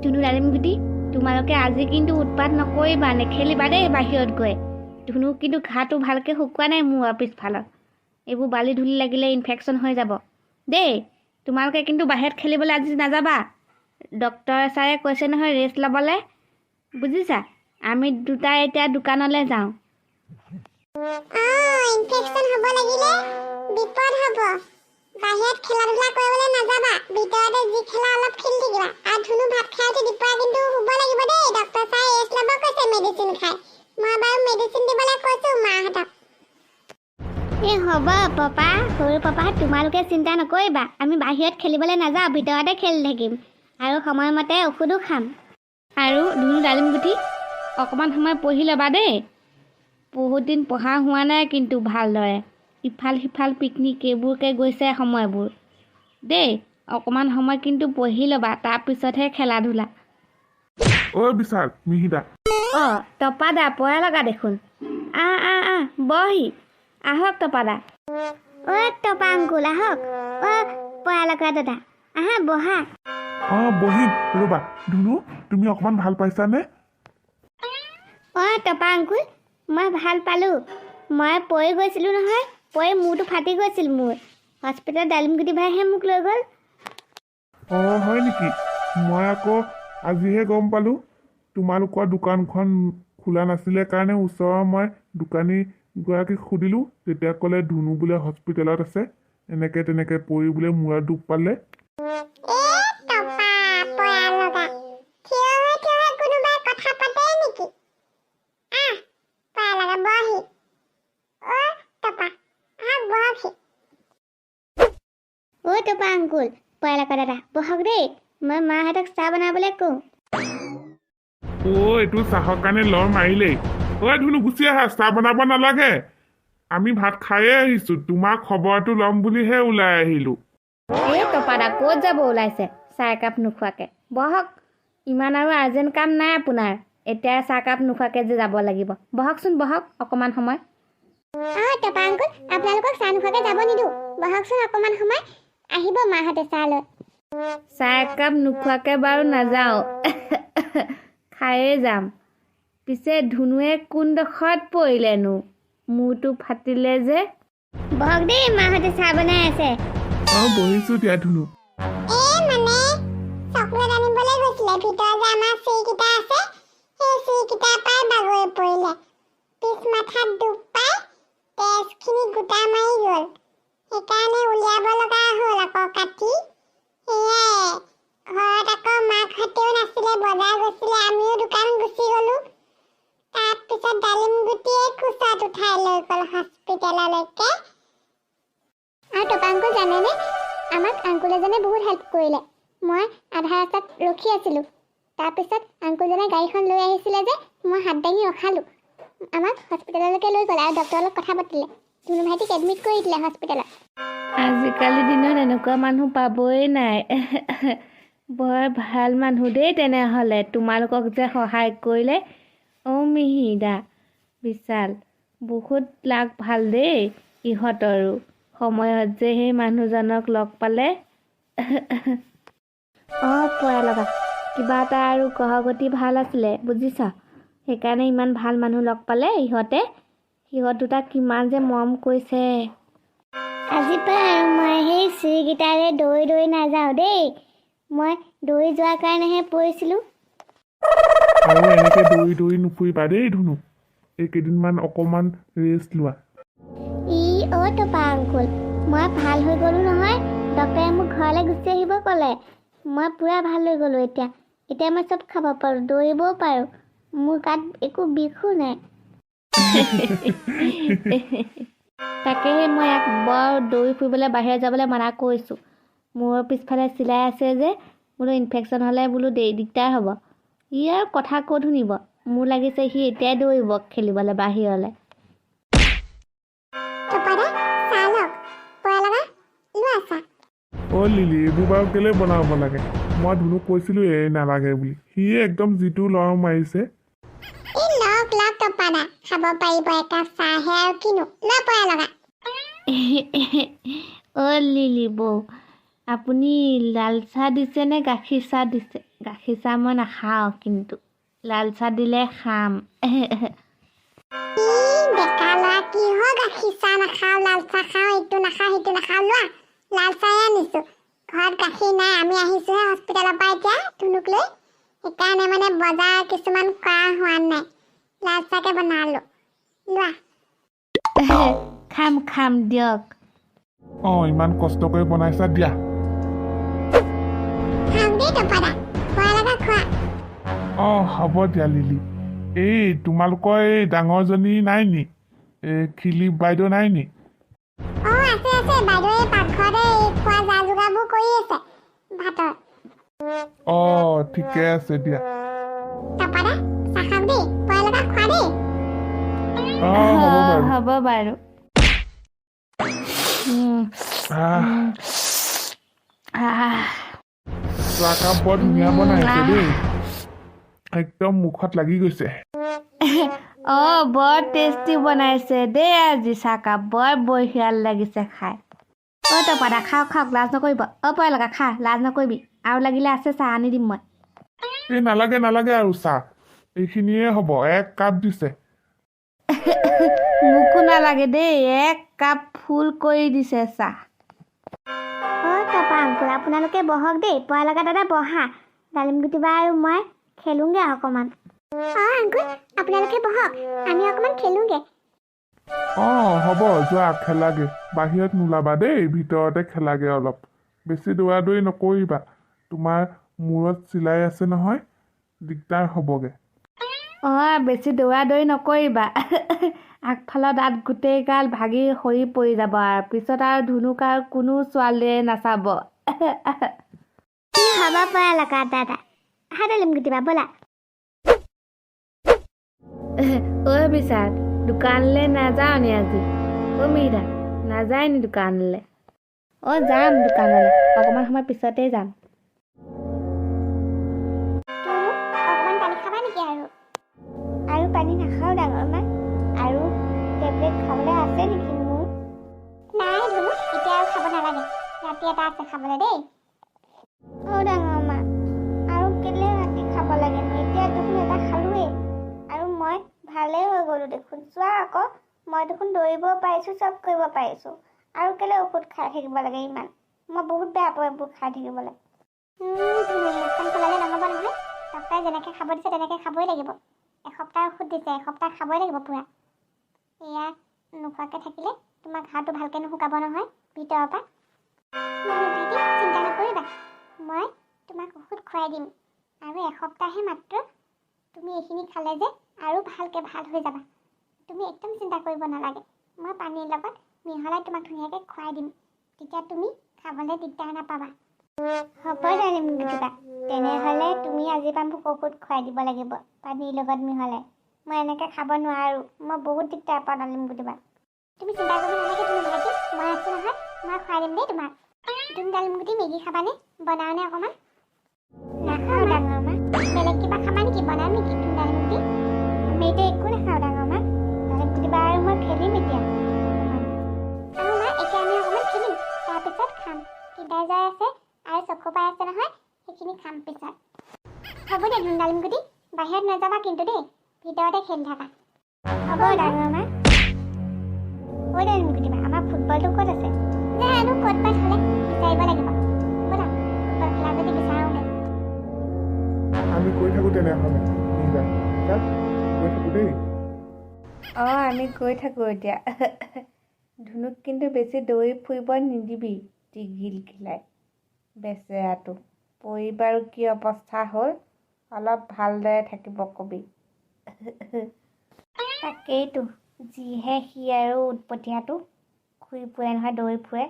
ধুনু ডালিমগুটি তোমালোকে আজি কিন্তু উৎপাত নকৰিবা নেখেলিবা দেই বাহিৰত গৈ ধুনু কিন্তু ঘাটো ভালকৈ শুকোৱা নাই মূৰৰ পিছফালত এইবোৰ বালি ধূলি লাগিলে ইনফেকশ্যন হৈ যাব দেই তোমালোকে কিন্তু বাহিৰত খেলিবলৈ আজি নাযাবা ডক্টৰ ছাৰে কৈছে নহয় ৰেষ্ট ল'বলৈ বুজিছা আমি দুটা এতিয়া দোকানলৈ যাওঁ ইনফেকশন হ'ব লাগিলে বিপদ হ'ব বাহিৰত খেলা ধূলা কৰিবলৈ নাযাবা ভিতৰতে যি খেলা অলপ খেলি থাকিবা আৰু ধুনু ভাত খাইতে দুপৰীয়া কিন্তু শুব লাগিব দেই ডক্টৰ ছাৰে ৰেষ্ট ল'ব কৈছে মেডিচিন খাই মই বাৰু মেডিচিন দিবলৈ কৈছোঁ মাহঁতক এই হ'ব পাপা সৰু পাপা তোমালোকে চিন্তা নকৰিবা আমি বাহিৰত খেলিবলৈ নাযাওঁ ভিতৰতে খেলি থাকিম আৰু সময়মতে ঔষধো খাম আৰু ধুনু ডালিমগুটি অকণমান সময় পঢ়ি ল'বা দেই বহুত দিন পঢ়া হোৱা নাই কিন্তু ভালদৰে ইফাল সিফাল পিকনিক এইবোৰকে গৈছে সময়বোৰ দেই অকণমান সময় কিন্তু পঢ়ি ল'বা তাৰপিছতহে খেলা ধূলা বিশাল মিহিদা অঁ তপাদা পয়া লগা দেখোন বহি আহক তপাদা তপা আংকুল আহক পয়া লগা দাদা আহা বহা বহিম ৰ'বা ধুনু তুমি অকণমান ভাল পাইছানে তপা আংকুল মই ভাল পালোঁ মই পৰি গৈছিলোঁ নহয় পৰি মূৰটো ফাটি গৈছিল মোৰ হস্পিটেলত ডালিমগুটি ভাইহে মোক লৈ গ'ল হয় নেকি মই আকৌ আজিহে গম পালোঁ তোমালোকৰ দোকানখন খোলা নাছিলে কাৰণে ওচৰৰ মই দোকানীগৰাকীক সুধিলোঁ তেতিয়া ক'লে ধুনু বোলে হস্পিটেলত আছে এনেকৈ তেনেকৈ পৰি বোলে মূৰত দুখ পালে তপা আংকুল পয়া লগা দাদা বহক দেই মই মাহঁতক চাহ বনাবলৈ কওঁ এইটো চাহৰ কাৰণে লৰ মাৰিলেই ধুনু গুচি আহা চাহ বনাব নালাগে আমি ভাত খায়ে আহিছোঁ তোমাৰ খবৰটো ল'ম বুলিহে ওলাই আহিলোঁ তপাদা ক'ত যাব ওলাইছে চাহ একাপ নোখোৱাকৈ বহক ইমান আৰু আৰ্জেণ্ট কাম নাই আপোনাৰ এতিয়া চাহকাপ নোখোৱাকৈ যে যাব লাগিব বহকচোন বহক অকণমান সময় তপা আংকুল আপোনালোকক চাহ নোখোৱাকৈ যাব নিদিওঁ বহকচোন অকণমান সময় আহিব মাহঁতে চাহ লৈ চাহ একাপ নোখোৱাকৈ বাৰু নাযাওঁ খায়ে যাম পিছে ধুনুৱে কোনডোখৰত পৰিলেনো মূৰটো ফাটিলে যে বহক দেই মাহঁতে চাহ বনাই আছে বহিছোঁ দিয়া ধুনু চকলেট আনিবলৈ গৈছিলে ভিতৰত যে আমাৰ চিৰিকেইটা আছে সেই চিৰিকেইটাৰ পৰাই বাগৰি পৰিলে পিছ মাথাত দুখ পাই তেজখিনি গোটা মাৰি গ'ল সেইকাৰণে উলিয়াব লগা হ'ল আকৌ কাটি সেয়াই ঘৰত আকৌ মাকহঁতেও নাছিলে বজাৰ গৈছিলে আমিও দোকান গুচি গ'লোঁ তাৰপিছত ডালিমগুটিয়ে কোচত উঠাই লৈ গ'ল হস্পিটেললৈকে আৰু তপা আংকুল জানেনে আমাক আংকুল এজনে বহুত হেল্প কৰিলে মই আধা ৰাস্তাত ৰখি আছিলোঁ তাৰপিছত আংকুলজনে গাড়ীখন লৈ আহিছিলে যে মই হাত দাঙি ৰখালোঁ আমাক হস্পিটেললৈকে লৈ গ'ল আৰু ডক্টৰৰ লগত কথা পাতিলে ধুনু ভাইটিক এডমিট কৰি দিলে হস্পিটেলত আজিকালি দিনত এনেকুৱা মানুহ পাবই নাই বৰ ভাল মানুহ দেই তেনেহ'লে তোমালোকক যে সহায় কৰিলে মিহিদা বিশাল বহুত লাগ ভাল দেই ইহঁতৰো সময়ত যে সেই মানুহজনক লগ পালে পয়া লগা কিবা এটা আৰু গ্ৰহগতি ভাল আছিলে বুজিছা সেইকাৰণে ইমান ভাল মানুহ লগ পালে সিহঁত দুটা কিমান যে মৰম কৰিছে আজিৰ পৰা আৰু মই সেই চিৰিকেইটাৰে দৌৰি নাযাওঁ দেই মই দৌৰি যোৱাৰ কাৰণেহে পৰিছিলোঁ আৰু এনেকৈ দৌৰি নুফুৰিবা দেই ধুনু এইকেইদিনমান অকণমান ৰেষ্ট লোৱা তপা আংকুল মই ভাল হৈ গ'লোঁ নহয় ডক্টৰে মোক ঘৰলৈ গুচি আহিব ক'লে মই পূৰা ভাল হৈ গ'লোঁ এতিয়া মই চব খাব পাৰোঁ দৌৰিবও পাৰোঁ মোৰ গাত একো বিষো নাই তাকেহে মই ইয়াক বৰ দৌৰি ফুৰিবলৈ বাহিৰত যাবলৈ মানা কৰিছোঁ মূৰৰ পিছফালে চিলাই আছে যে বোলো ইনফেকশ্যন হ'লে বোলো দিগদাৰ হ'ব ই আৰু কথা ক'ত শুনিব মোৰ লাগিছে সি এতিয়াই দৌৰিব খেলিবলৈ বাহিৰলৈ লিলি এইবোৰ বাৰু কেলৈ বনাব লাগে মই ধুনুক কৈছিলোঁ নালাগে বুলি সিয়ে একদম যিটো লৰ মাৰিছে খাব পাৰিব একাপ চাহহে আৰু কিনো পয়া লগা লিলি বৌ আপুনি লাল চাহ দিছে নে গাখীৰ চাহ দিছে গাখীৰ চাহ মই নাখাওঁ কিন্তু লাল চাহ দিলে খাম ডেকা ল'ৰা কি হয় গাখীৰ চাহ নাখাওঁ লাল চাহ খাওঁ ইটো নাখাওঁ সিটো নাখাওঁ লোৱা লাল চাহে আনিছোঁ ঘৰত গাখীৰ নাই আমি আহিছোঁহে হস্পিটেলৰ পৰা এতিয়া ধুনুক লৈ সেইকাৰণে মানে বজাৰ কিছুমান কৰা হোৱা নাই লাল চাহকে বনালোঁ লোৱা খাম খাম দিয়ক ইমান কষ্ট কৰি বনাইছা দিয়া খাম দেই তপাদা খোৱা লগা খোৱা হ'ব দিয়া লিলি এই তোমালোকৰ এই ডাঙৰজনী নাই নি খিলি বাইদেউ নাই নি আছে বাইদেৱে পাকঘৰতে খোৱা যা যোগাৰবোৰ কৰি আছে ভাতৰ ঠিকে আছে দিয়া তপাদা চাহ খাম দেই খোৱা লগা খোৱা দেই হ'ব বাৰু চাহকাপ বৰ ধুনীয়া বনাইছে দেই একদম মুখত লাগি গৈছে বৰ টেষ্টি বনাইছে দেই আজি চাহকাপ বৰ বঢ়িয়া লাগিছে খাই তপাদা খাওক লাজ নকৰিব পৰাই লগা খা লাজ নকৰিবি আৰু লাগিলে আছে চাহ আনি দিম মই এই নালাগে আৰু চাহ এইখিনিয়ে হ'ব 1 কাপ দিছে মোকো নালাগে দেই 1 কাপ ফুল কৰি দিছে চাহ তপা আংকুল আপোনালোকে বহক দেই পৰাই লগা দাদা বহা ডালিম গুটিবা আৰু মই খেলোঁগৈ অকণমান আংকুল আপোনালোকে বহক আমি অকণমান খেলোঁগৈ হ'ব যোৱা খেলাগে বাহিৰত নোলাবা দেই ভিতৰতে খেলাগে অলপ বেছি দৌৰা-দৌৰি নকৰিবা তোমাৰ মূৰত চিলাই আছে নহয় দিগদাৰ হ'বগে বেছি দৌৰা-দৌৰি নকৰিবা আগফালৰ দাঁত গোটেই গাল ভাগি সৰি পৰি যাব আৰু পিছত আৰু ধুনুক আৰু কোনো ছোৱালীয়ে নাচাব হ'ব পৰাই লগা দাদা ডালিম গুটিবা ব'লা বিচাৰ দোকানলৈ নাযাওঁ নি আজি মিৰা নাযায় নি দোকানলৈ যাম দোকানলৈ অকণমান সময় পিছতেই যাম অকণমান পানী খাবা নেকি আৰু পানী নাখাওঁ ডাঙৰ মা আৰু টেবলেট খাবলৈ আছে নেকি মোৰ নাই ধুনু এতিয়া আৰু খাব নালাগে ৰাতি এটা আছে খাবলৈ দেই ডাঙৰ মা আৰু কেলে ৰাতি খাব লাগেনো এতিয়া দেখোন এটা খালোৱেই আৰু মই ভালেই হৈ গ'লোঁ দেখোন চোৱা আকৌ মই দেখোন দৌৰিব পাৰিছোঁ চব কৰিব পাৰিছোঁ আৰু কেলে ঔষধ খাই থাকিব লাগে ইমান মই বহুত বেয়া পাওঁ এইবোৰ খাই থাকিবলৈ মুখখন খোলালে নহ'ব নহয় ডক্টৰে যেনেকৈ খাব দিছে তেনেকৈ খাবই লাগিব এসপ্তাহ ঔষধ দিছে এসপ্তাহ খাবই লাগিব পূৰা এয়া নোখোৱাকৈ থাকিলে তোমাৰ ঘাটো ভালকৈ নুশুকাব নহয় ভিতৰৰ পৰা চিন্তা নকৰিবা মই তোমাক ঔষধ খুৱাই দিম আৰু এসপ্তাহহে মাত্ৰ তুমি এইখিনি খালে যে আৰু ভালকৈ ভাল হৈ যাবা তুমি একদম চিন্তা কৰিব নালাগে মই পানীৰ লগত মিহলাই তোমাক ধুনীয়াকৈ খুৱাই দিম তেতিয়া তুমি খাবলৈ দিগদাৰ নাপাবা হ'ব ডালিম গুটিবা তেনেহ'লে তুমি আজিৰ পৰা মোক ঔষধ খুৱাই দিব লাগিব পানীৰ লগত মিহলাই মই এনেকৈ খাব নোৱাৰোঁ মই বহুত দিগদাৰ পাওঁ ডালিম গুটিবা তুমি চিন্তা কৰিব নালাগে তুমি ভাইটি মই আছোঁ নহয় মই খুৱাই দিম দেই তোমাক তুমি ডালিম গুটি মেগী খাবানে বনাওঁনে অকণমান নাখাওঁ ডাঙৰ মা বেলেগ কিবা খাবা নেকি বনাম নেকি তুমি ডালিম গুটি আমি এতিয়া একো নাখাওঁ ডাঙৰ মা ডালিম গুটিবা আৰু মই খেলিম এতিয়া আৰু মা এতিয়া আমি অকণমান খেলিম তাৰপিছত খাম কিডাৰ যাই আছে আৰু চকু পাই আছে নহয় সেইখিনি খাম পিছত হ'ব দে ডালিম গুটি বাহিৰত নাযাবা কিন্তু দেই ভিতৰতে খেলি থাকা হ'ব ডাঙৰ মা ডালিম গুটিবা আমাৰ ফুটবলটো ক'ত আছে জানো ক'ত পাই থ'লে বিচাৰিব লাগিব ব'লা ফুটবল খেলা যদি বিচাৰোঁগৈ আমি কৈ থাকোঁ তেনেহ'লে কৈ থাকোঁ দেই আমি গৈ থাকোঁ এতিয়া ধুনুক কিন্তু বেছি দৌৰি ফুৰিব নিদিবি টিঘিল খিলাই বেচেৰাটো পৰি বাৰু কি অৱস্থা হ'ল অলপ ভালদৰে থাকিব কবি তাকেইতো যিহে সি আৰু উৎপতীয়াটো ঘূৰি ফুৰে নহয় দৌৰি ফুৰে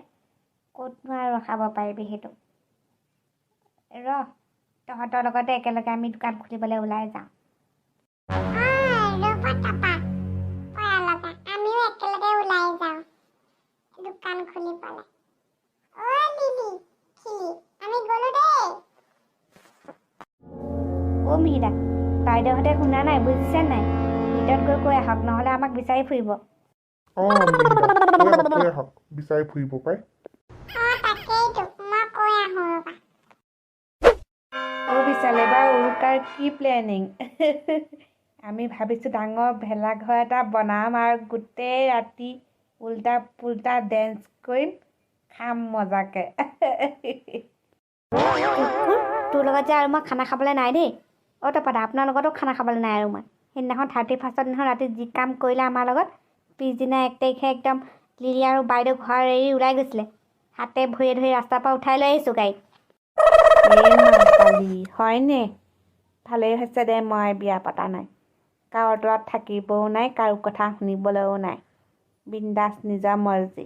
ক'তনো আৰু ৰখাব পাৰিবি সেইটো তহঁতৰ লগতে একেলগে আমি দোকান খুলিবলৈ ওলাই যাওঁ আমিও একেলগে ওলাই যাওঁ দোকান খুলি পালে আমি গ'লো দেই মিহিদা বাইদেউহঁতে শুনা নাই বুজিছে নাই ভিতৰত গৈ কৈ আহক নহ'লে আমাক বিচাৰি ফুৰিব বিচাৰি ফুৰিব পাই তাকেইতো মই কৈ আহোঁ ৰ'বা বিচালে বিয়াৰ কি প্লেনিং? আমি ভাবিছোঁ ডাঙৰ ভেলাঘৰ এটা বনাম আৰু গোটেই ৰাতি উল্টা পুল্টা ডেন্স কৰিম, খাম মজাকে। তোৰ লগত যে আৰু মই খানা খাবলৈ নাই দেই। অ' তপদা, আপোনাৰ লগতো খানা খাবলৈ নাই আৰু মই। সেইদিনাখন 31st দিনাখন ৰাতি যি কাম কৰিলে আমাৰ লগত, পিছদিনা 1 তাৰিখে একদম লিলি আৰু বাইদেউ ঘৰ এৰি ওলাই গৈছিলে। হাতে ভৰিয়ে ধৰি ৰাস্তাৰ পৰা উঠাই লৈ আহিছোঁ গাড়ীত। কালি হয়নে? ভালেই হৈছে দে, মই বিয়া পতা নাই। কাৰো তলত থাকিবও নাই, কাৰো কথা শুনিবলৈও নাই। বিন্দাছ নিজৰ মৰ্জি।